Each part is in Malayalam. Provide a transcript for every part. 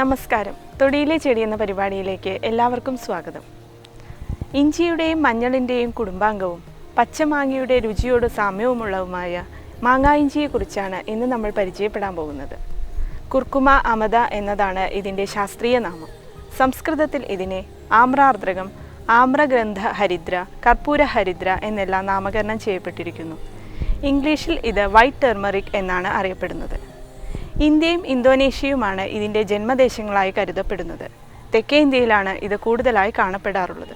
നമസ്കാരം. തൊടിയിലെ ചെടി എന്ന പരിപാടിയിലേക്ക് എല്ലാവർക്കും സ്വാഗതം. ഇഞ്ചിയുടെയും മഞ്ഞളിൻ്റെയും കുടുംബാംഗവും പച്ചമാങ്ങയുടെ രുചിയോട് സാമ്യവുമുള്ളതുമായ മാങ്ങായിഞ്ചിയെക്കുറിച്ചാണ് ഇന്ന് നമ്മൾ പരിചയപ്പെടാൻ പോകുന്നത്. കുർക്കുമ അമദ എന്നതാണ് ഇതിൻ്റെ ശാസ്ത്രീയ നാമം. സംസ്കൃതത്തിൽ ഇതിനെ ആമ്രാർദ്രകം, ആമ്രഗ്രന്ഥ ഹരിദ്ര, കർപ്പൂര ഹരിദ്ര എന്നെല്ലാം നാമകരണം ചെയ്യപ്പെട്ടിരിക്കുന്നു. ഇംഗ്ലീഷിൽ ഇത് വൈറ്റ് ടെർമറിക് എന്നാണ് അറിയപ്പെടുന്നത്. ഇന്ത്യയും ഇന്തോനേഷ്യയുമാണ് ഇതിൻ്റെ ജന്മദേശങ്ങളായി കരുതപ്പെടുന്നത്. തെക്കേ ഇന്ത്യയിലാണ് ഇത് കൂടുതലായി കാണപ്പെടാറുള്ളത്.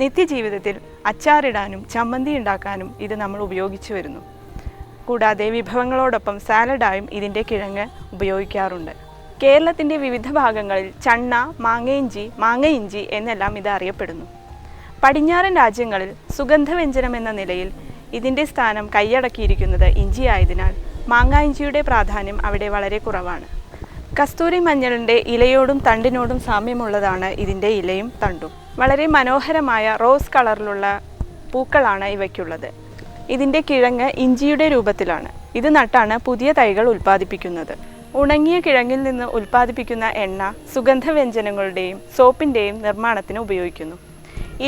നിത്യജീവിതത്തിൽ അച്ചാറിടാനും ചമ്മന്തി ഉണ്ടാക്കാനും ഇത് നമ്മൾ ഉപയോഗിച്ചു വരുന്നു. കൂടാതെ വിഭവങ്ങളോടൊപ്പം സാലഡായും ഇതിൻ്റെ കിഴങ്ങ് ഉപയോഗിക്കാറുണ്ട്. കേരളത്തിൻ്റെ വിവിധ ഭാഗങ്ങളിൽ ചണ്ണ, മാങ്ങയിഞ്ചി, മാങ്ങയിഞ്ചി എന്നെല്ലാം ഇത് അറിയപ്പെടുന്നു. പടിഞ്ഞാറൻ രാജ്യങ്ങളിൽ സുഗന്ധവ്യഞ്ജനം എന്ന നിലയിൽ ഇതിൻ്റെ സ്ഥാനം കൈയടക്കിയിരിക്കുന്നത് ഇഞ്ചി ആയതിനാൽ മാങ്ങായിഞ്ചിയുടെ പ്രാധാന്യം അവിടെ വളരെ കുറവാണ്. കസ്തൂരി മഞ്ഞളിൻ്റെ ഇലയോടും തണ്ടിനോടും സാമ്യമുള്ളതാണ് ഇതിൻ്റെ ഇലയും തണ്ടും. വളരെ മനോഹരമായ റോസ് കളറിലുള്ള പൂക്കളാണ് ഇവയ്ക്കുള്ളത്. ഇതിൻ്റെ കിഴങ്ങ് ഇഞ്ചിയുടെ രൂപത്തിലാണ്. ഇത് നട്ടാണ് പുതിയ തൈകൾ ഉൽപ്പാദിപ്പിക്കുന്നത്. ഉണങ്ങിയ കിഴങ്ങിൽ നിന്ന് ഉൽപ്പാദിപ്പിക്കുന്ന എണ്ണ സുഗന്ധവ്യഞ്ജനങ്ങളുടെയും സോപ്പിൻ്റെയും നിർമ്മാണത്തിന് ഉപയോഗിക്കുന്നു.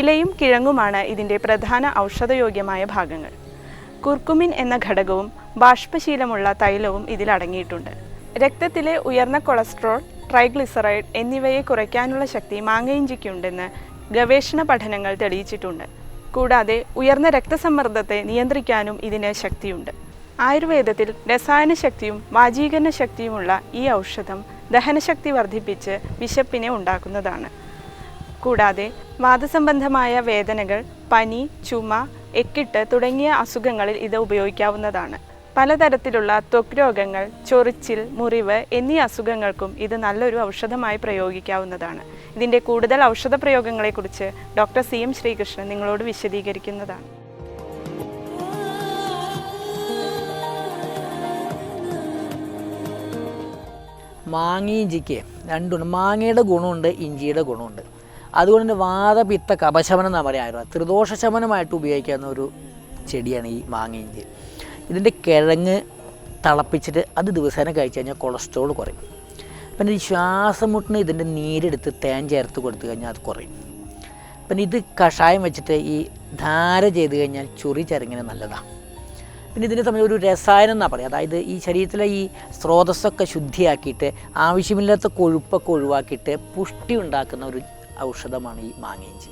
ഇലയും കിഴങ്ങുമാണ് ഇതിൻ്റെ പ്രധാന ഔഷധയോഗ്യമായ ഭാഗങ്ങൾ. കുർക്കുമിൻ എന്ന ഘടകവും ബാഷ്പശീലമുള്ള തൈലവും ഇതിലടങ്ങിയിട്ടുണ്ട്. രക്തത്തിലെ ഉയർന്ന കൊളസ്ട്രോൾ, ട്രൈഗ്ലിസറൈഡ് എന്നിവയെ കുറയ്ക്കാനുള്ള ശക്തി മാങ്ങയിഞ്ചിക്കുണ്ടെന്ന് ഗവേഷണ പഠനങ്ങൾ തെളിയിച്ചിട്ടുണ്ട്. കൂടാതെ ഉയർന്ന രക്തസമ്മർദ്ദത്തെ നിയന്ത്രിക്കാനും ഇതിന് ശക്തിയുണ്ട്. ആയുർവേദത്തിൽ രസായന ശക്തിയും വാജീകരണ ശക്തിയുമുള്ള ഈ ഔഷധം ദഹനശക്തി വർദ്ധിപ്പിച്ച് വിശപ്പിനെ ഉണ്ടാക്കുന്നതാണ്. കൂടാതെ വാതസംബന്ധമായ വേദനകൾ, പനി, ചുമ, എക്കിട്ട് തുടങ്ങിയ അസുഖങ്ങളിൽ ഇത് ഉപയോഗിക്കാവുന്നതാണ്. പലതരത്തിലുള്ള ത്വക്ക് രോഗങ്ങൾ, ചൊറിച്ചിൽ, മുറിവ് എന്നീ അസുഖങ്ങൾക്കും ഇത് നല്ലൊരു ഔഷധമായി പ്രയോഗിക്കാവുന്നതാണ്. ഇതിൻ്റെ കൂടുതൽ ഔഷധ പ്രയോഗങ്ങളെക്കുറിച്ച് ഡോക്ടർ CM ശ്രീകൃഷ്ണൻ നിങ്ങളോട് വിശദീകരിക്കുന്നതാണ്. മാങ്ങയിഞ്ചിക്ക് രണ്ടുണ്ട്. മാങ്ങയുടെ ഗുണമുണ്ട്, ഇഞ്ചിയുടെ ഗുണമുണ്ട്. അതുകൊണ്ട് തന്നെ വാതപിത്ത കപശമനം എന്നാണ് പറയാറ്. ത്രിദോഷശമനമായിട്ട് ഉപയോഗിക്കാവുന്ന ഒരു ചെടിയാണ് ഈ മാങ്ങയിഞ്ചി. ഇതിൻ്റെ കിഴങ്ങ് തിളപ്പിച്ചിട്ട് അത് ദിവസേന കഴിച്ചു കഴിഞ്ഞാൽ കൊളസ്ട്രോൾ കുറയും. പിന്നെ ഈ ശ്വാസം മുട്ടിന് ഇതിൻ്റെ നീരെടുത്ത് തേൻ ചേർത്ത് കൊടുത്തു കഴിഞ്ഞാൽ അത് കുറയും. പിന്നെ ഇത് കഷായം വെച്ചിട്ട് ഈ ധാര ചെയ്ത് കഴിഞ്ഞാൽ ചൊറി ചരങ്ങിന് നല്ലതാണ്. പിന്നെ ഇതിനെ തമ്മിൽ ഒരു രസായനം എന്നാണ് പറയുക. അതായത് ഈ ശരീരത്തിലെ ഈ സ്രോതസ്സൊക്കെ ശുദ്ധിയാക്കിയിട്ട് ആവശ്യമില്ലാത്ത കൊഴുപ്പൊക്കെ ഒഴിവാക്കിയിട്ട് പുഷ്ടി ഉണ്ടാക്കുന്ന ഒരു ഔഷധമാണ് ഈ മാങ്ങയിഞ്ചി.